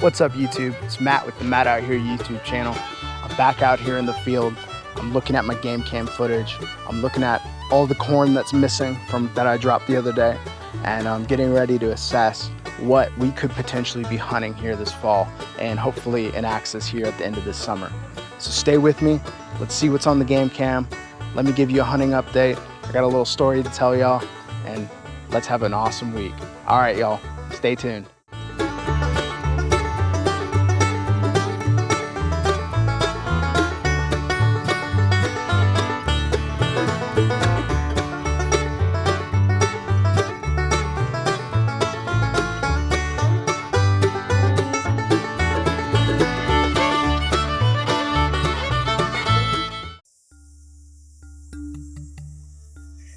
What's up, YouTube? It's Matt with the Matt Out Here YouTube channel. I'm back out here in the field. I'm looking at my game cam footage. I'm looking at all the corn that's missing from that I dropped the other day, and I'm getting ready to assess what we could potentially be hunting here this fall, and hopefully an axis here at the end of this summer. So stay with me. Let's see what's on the game cam. Let me give you a hunting update. I got a little story to tell y'all, and let's have an awesome week. All right, y'all, stay tuned.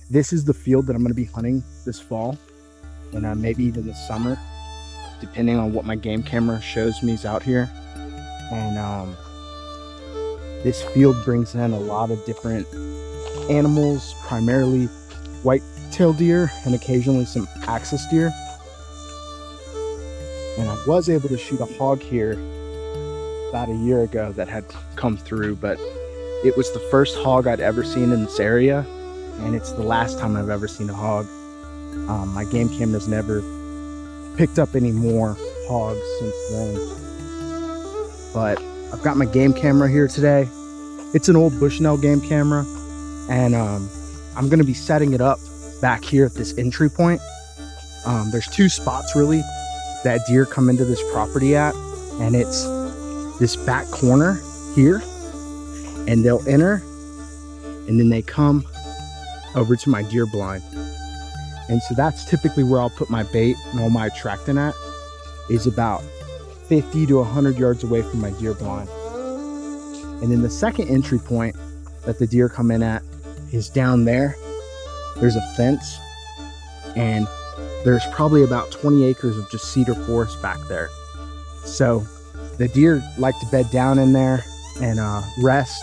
This is the field that I'm going to be hunting this fall, and maybe even this summer, depending on what my game camera shows me is out here. And this field brings in a lot of different animals, primarily white-tailed deer and occasionally some axis deer. And I was able to shoot a hog here about a year ago that had come through, but it was the first hog I'd ever seen in this area. And it's the last time I've ever seen a hog. My game camera's never picked up any more hogs since then. But I've got my game camera here today. It's an old Bushnell game camera, and I'm gonna be setting it up back here at this entry point. There's two spots really that deer come into this property at, and it's this back corner here, and they'll enter, and then they come over to my deer blind. And so that's typically where I'll put my bait and all my attractant at, is about 50 to 100 yards away from my deer blind. And then the second entry point that the deer come in at is down there. There's a fence, and there's probably about 20 acres of just cedar forest back there. So the deer like to bed down in there and rest.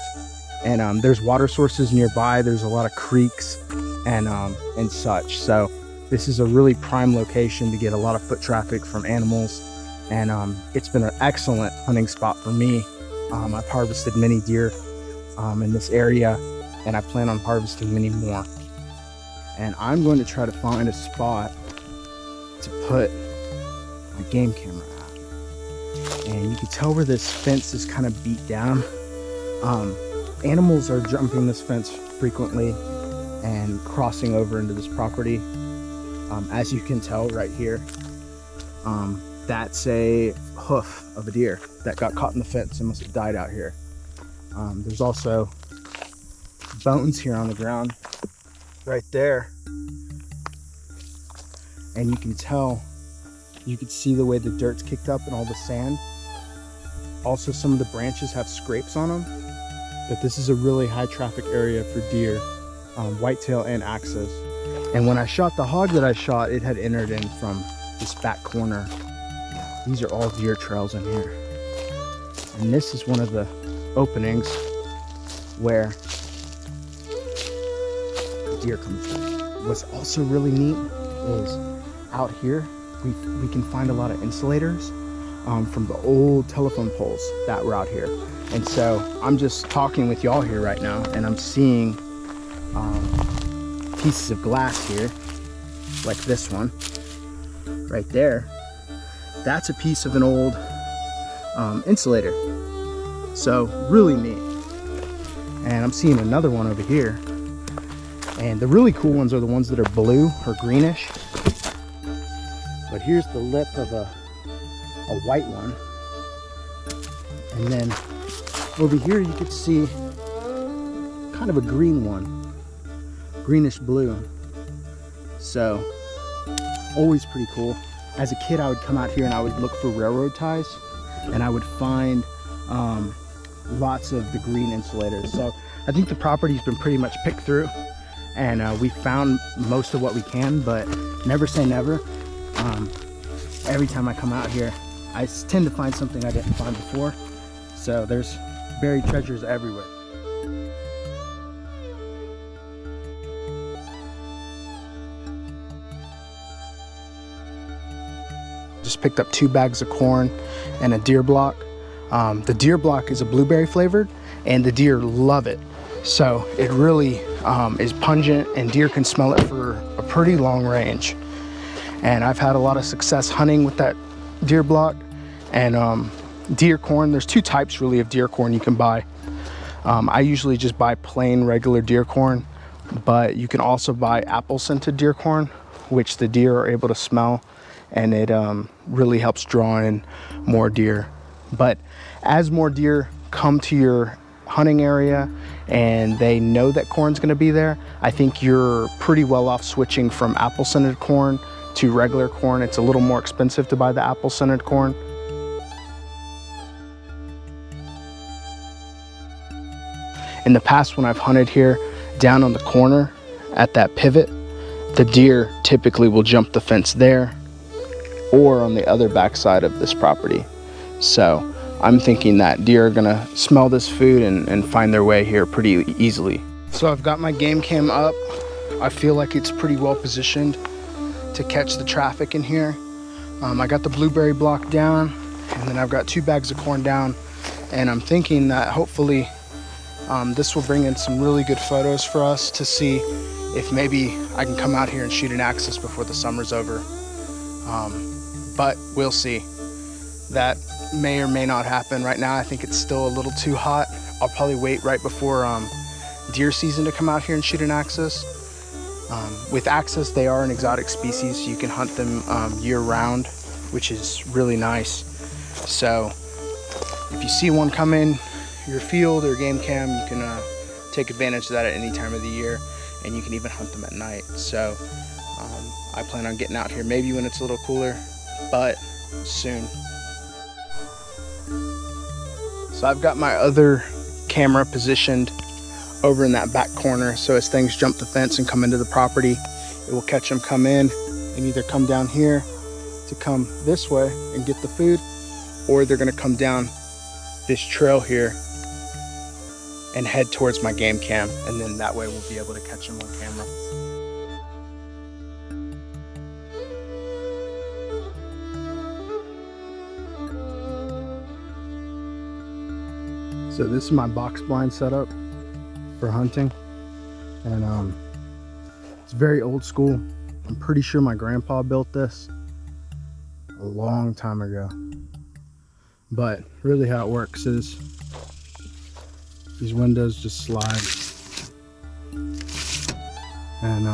And there's water sources nearby. There's a lot of creeks and such. So this is a really prime location to get a lot of foot traffic from animals. And it's been an excellent hunting spot for me. I've harvested many deer in this area, and I plan on harvesting many more. And I'm going to try to find a spot to put my game camera at. And you can tell where this fence is kind of beat down. Animals are jumping this fence frequently and crossing over into this property. As you can tell right here, that's a hoof of a deer that got caught in the fence and must have died out here. There's also bones here on the ground right there. And you can tell, you can see the way the dirt's kicked up and all the sand. Also, some of the branches have scrapes on them. But this is a really high traffic area for deer, whitetail and axis. And when I shot the hog that I shot, it had entered in from this back corner. These are all deer trails in here. And this is one of the openings where the deer come through. What's also really neat is out here, we can find a lot of insulators from the old telephone poles that were out here. And so I'm just talking with y'all here right now, and I'm seeing pieces of glass here, like this one right there. That's a piece of an old insulator. So really neat. And I'm seeing another one over here. And the really cool ones are the ones that are blue or greenish. But here's the lip of a white one. And then over here you could see kind of a green one, greenish blue. So always pretty cool. As a kid, I would come out here and I would look for railroad ties, and I would find lots of the green insulators. So I think the property's been pretty much picked through, and we found most of what we can, but never say never. Every time I come out here, I tend to find something I didn't find before. So there's buried treasures everywhere. just picked up 2 bags of corn and a deer block. The deer block is a blueberry flavored, and the deer love it. So it really is pungent, and deer can smell it for a pretty long range. And I've had a lot of success hunting with that deer block. And deer corn, there's 2 types really of deer corn you can buy. I usually just buy plain regular deer corn, but you can also buy apple scented deer corn, which the deer are able to smell, and it really helps draw in more deer. But as more deer come to your hunting area and they know that corn's gonna be there, I think you're pretty well off switching from apple scented corn to regular corn. It's a little more expensive to buy the apple scented corn. In the past, when I've hunted here down on the corner at that pivot, the deer typically will jump the fence there or on the other backside of this property. So I'm thinking that deer are gonna smell this food and find their way here pretty easily. So I've got my game cam up. I feel like it's pretty well positioned to catch the traffic in here. I got the blueberry block down, and then I've got 2 bags of corn down, and I'm thinking that hopefully this will bring in some really good photos for us to see if maybe I can come out here and shoot an Axis before the summer's over. But we'll see. That may or may not happen. Right now I think it's still a little too hot. I'll probably wait right before deer season to come out here and shoot an Axis. With Axis, they are an exotic species, so you can hunt them year-round, which is really nice. So if you see one come in your field or game cam, you can take advantage of that at any time of the year, and you can even hunt them at night. So I plan on getting out here maybe when it's a little cooler, but soon. So I've got my other camera positioned over in that back corner, so as things jump the fence and come into the property, it will catch them come in and either come down here to come this way and get the food, or they're gonna come down this trail here and head towards my game cam, and then that way we'll be able to catch them on camera. So this is my box blind setup for hunting, and it's very old school. I'm pretty sure my grandpa built this a long time ago. But really how it works is these windows just slide, and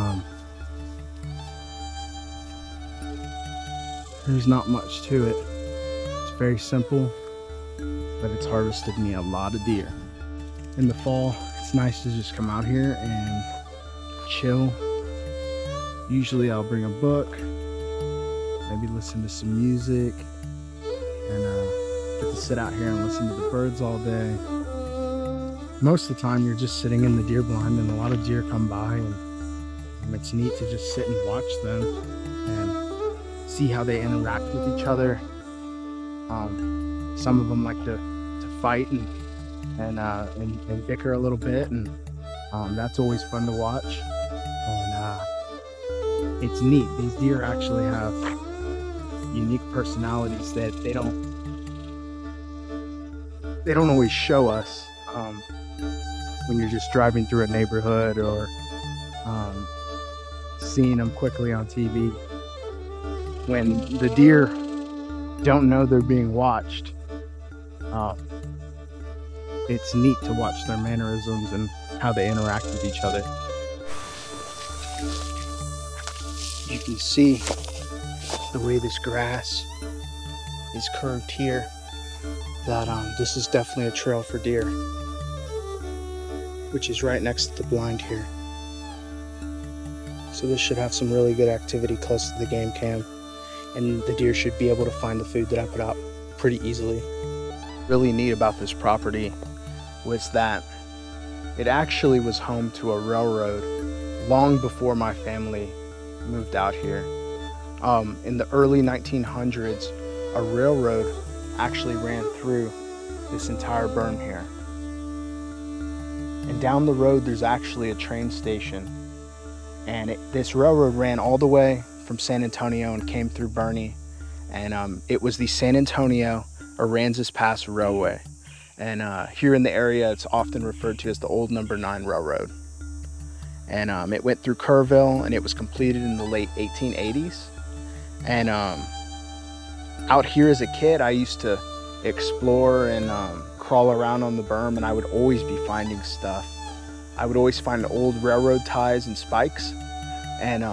there's not much to it. It's very simple, but it's harvested me a lot of deer. In the fall, it's nice to just come out here and chill. Usually I'll bring a book, maybe listen to some music, and get to sit out here and listen to the birds all day. Most of the time you're just sitting in the deer blind, and a lot of deer come by, and it's neat to just sit and watch them and see how they interact with each other. Some of them like to fight and bicker a little bit, and that's always fun to watch. And it's neat. These deer actually have unique personalities that they don't always show us when you're just driving through a neighborhood or seeing them quickly on TV. When the deer don't know they're being watched, it's neat to watch their mannerisms and how they interact with each other. You can see the way this grass is curved here, that this is definitely a trail for deer, which is right next to the blind here. So this should have some really good activity close to the game cam, and the deer should be able to find the food that I put out pretty easily. Really neat about this property was that it actually was home to a railroad long before my family moved out here. In the early 1900s, a railroad actually ran through this entire berm here. And down the road, there's actually a train station. And this railroad ran all the way from San Antonio and came through Boerne and it was the San Antonio Aransas Pass Railway. And here in the area, it's often referred to as the old number 9 railroad. And it went through Kerrville, and it was completed in the late 1880s. And out here as a kid, I used to explore and crawl around on the berm, and I would always be finding stuff. I would always find old railroad ties and spikes, and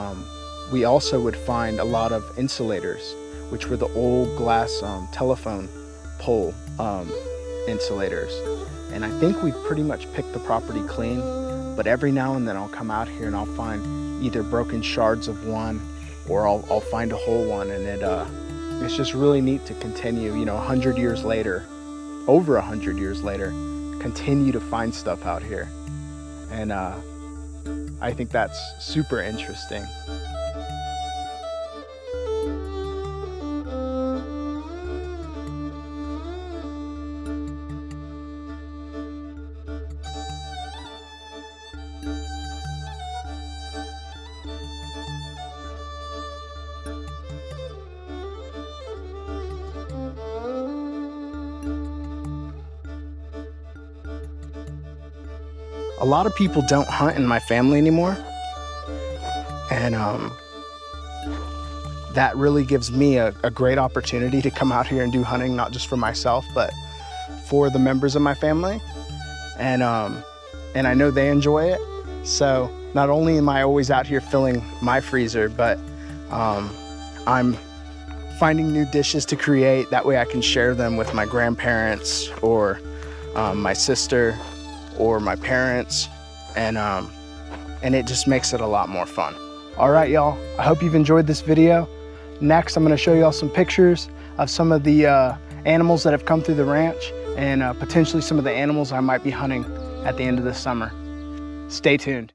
we also would find a lot of insulators, which were the old glass telephone pole insulators. And I think we pretty much picked the property clean, but every now and then I'll come out here and I'll find either broken shards of one, or I'll find a whole one, and it's just really neat to continue, you know, 100 years later, over 100 years later, continue to find stuff out here. And I think that's super interesting. A lot of people don't hunt in my family anymore, and that really gives me a great opportunity to come out here and do hunting, not just for myself, but for the members of my family. And I know they enjoy it. So not only am I always out here filling my freezer, but I'm finding new dishes to create. That way I can share them with my grandparents, or my sister, or my parents, and it just makes it a lot more fun. All right, y'all, I hope you've enjoyed this video. Next, I'm gonna show y'all some pictures of some of the animals that have come through the ranch, and potentially some of the animals I might be hunting at the end of the summer. Stay tuned.